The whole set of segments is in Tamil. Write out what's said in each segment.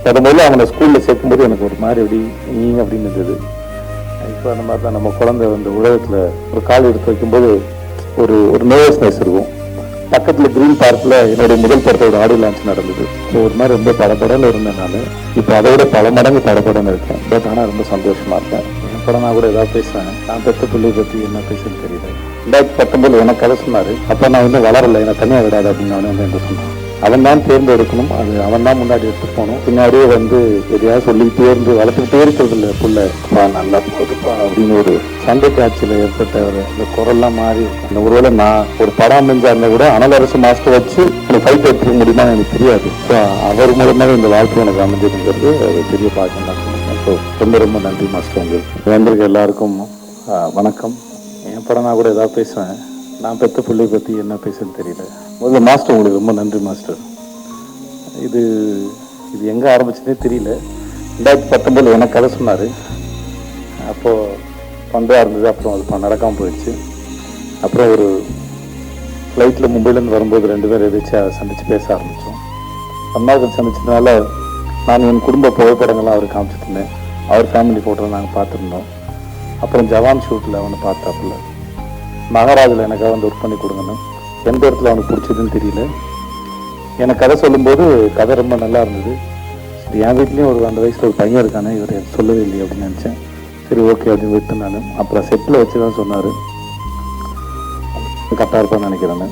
முதல்ல அவனை ஸ்கூலில் சேர்க்கும்போது எனக்கு ஒரு மாதிரி எப்படி நீங்க அப்படின்னு இருந்தது. இப்போ அந்த மாதிரி தான் நம்ம குழந்தை வந்து உலகத்தில் ஒரு கால் எடுத்து வைக்கும்போது ஒரு ஒரு நர்வஸ்னஸ் இருக்கும். பக்கத்தில் கிரீன் பார்க்கில் என்னுடைய முதல் படத்தோட ஆடியோ லான்ச் நடந்தது. ஸோ ஒரு மாதிரி ரொம்ப படப்படன்னு இருந்தேன் நான். இப்போ அதை விட பல மடங்கு படப்படன்னு இருக்கேன். பட் ஆனால் ரொம்ப சந்தோஷமா இருக்கேன். என் படம் நான் கூட ஏதாவது பேசுவேன். நான் பெற்ற பிள்ளை பற்றி என்ன பேசுன்னு தெரியல. 2019 எனக்கு கதை சொன்னார். அப்போ நான் வந்து வளரலை, என்னை தனியாக விடாது அப்படின்னு நான் வந்து என்ன சொன்னேன். அவன் தான் தேர்ந்தெடுக்கணும், அது அவன் தான் முன்னாடி எடுத்து போகணும். பின்னாடியே வந்து எதையாவது சொல்லிக்கிட்டே இருந்து வளர்த்துக்கிட்டே இருக்கிறது இல்லை புள்ள நல்லா போதுப்பா அப்படின்னு ஒரு சண்டை காட்சியில் ஏற்பட்ட இந்த குரல்லாம் மாறி அந்த ஒருவேளை நான் ஒரு படம் அமைஞ்சாருந்தா கூட அனலரசு மாஸ்டர் வச்சு ஒரு ஃபைட் எடுத்துக்க முடியுமா எனக்கு தெரியாது. ஸோ அவர் மூலமாக இந்த வாழ்க்கை எனக்கு அமைஞ்சிருக்கிறது அது பெரிய பாக்கியம் தான் சொல்லுவேன். ஸோ ரொம்ப ரொம்ப நன்றி மாஸ்டர். உங்களுக்கு வந்திருக்க எல்லாருக்கும் வணக்கம். என் படம் நான் கூட ஏதாவது பேசுவேன். நான் பெற்ற பிள்ளை பற்றி என்ன பேசுன்னு தெரியல. முதல்ல மாஸ்டர் உங்களுக்கு ரொம்ப நன்றி மாஸ்டர். இது இது எங்கே ஆரம்பிச்சதே தெரியல. 2019 எனக்கு கதை சொன்னார். அப்போது பண்பாக இருந்தது. அப்புறம் அது நடக்காமல் போயிடுச்சு. அப்புறம் ஒரு ஃப்ளைட்டில் மும்பையிலேருந்து வரும்போது 2 பேர் எதாச்சும் சந்தித்து பேச ஆரம்பித்தோம். அம்மாவுக்கு சந்திச்சதுனால நான் என் குடும்ப புகைப்படங்கள்லாம் அவர் காமிச்சிருந்தேன். அவர் ஃபேமிலி ஃபோட்டோவில் நாங்கள் பார்த்துருந்தோம். அப்புறம் ஜவான் ஷூட்டில் அவனை பார்த்தாப்புல. மகாராஜில் எனக்காக வந்து ஒர்க் பண்ணி கொடுங்கன்னு எந்த இடத்துல அவனுக்கு பிடிச்சதுன்னு தெரியல. எனக்கு கதை சொல்லும்போது கதை ரொம்ப நல்லா இருந்தது. சரி, என் வீட்லேயும் ஒரு அந்த வயசில் ஒரு பையன் இருக்கானே, இவர் சொல்லவே இல்லையே அப்படின்னு நினச்சேன். சரி ஓகே அப்படின்னு விட்டு நான் அப்புறம் செட்டில் வச்சு தான் சொன்னார். கரெக்டாக இருப்பான்னு நினைக்கிறேன்னு.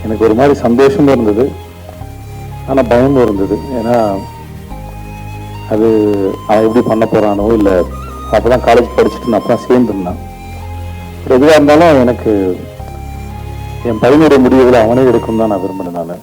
எனக்கு ஒரு மாதிரி சந்தோஷமும் இருந்தது, ஆனால் பயமும் இருந்தது. ஏன்னா அது அவன் எப்படி பண்ண போகிறானோ இல்லை. அப்போ தான் காலேஜ் படிச்சுட்டு நான் அப்புறம் சேர்ந்துருந்தான். எதுவாக இருந்தாலும் எனக்கு என் பையனுடைய முடிவுகளை அவனே எடுக்கும் தான் நான் விரும்பினேன். நான்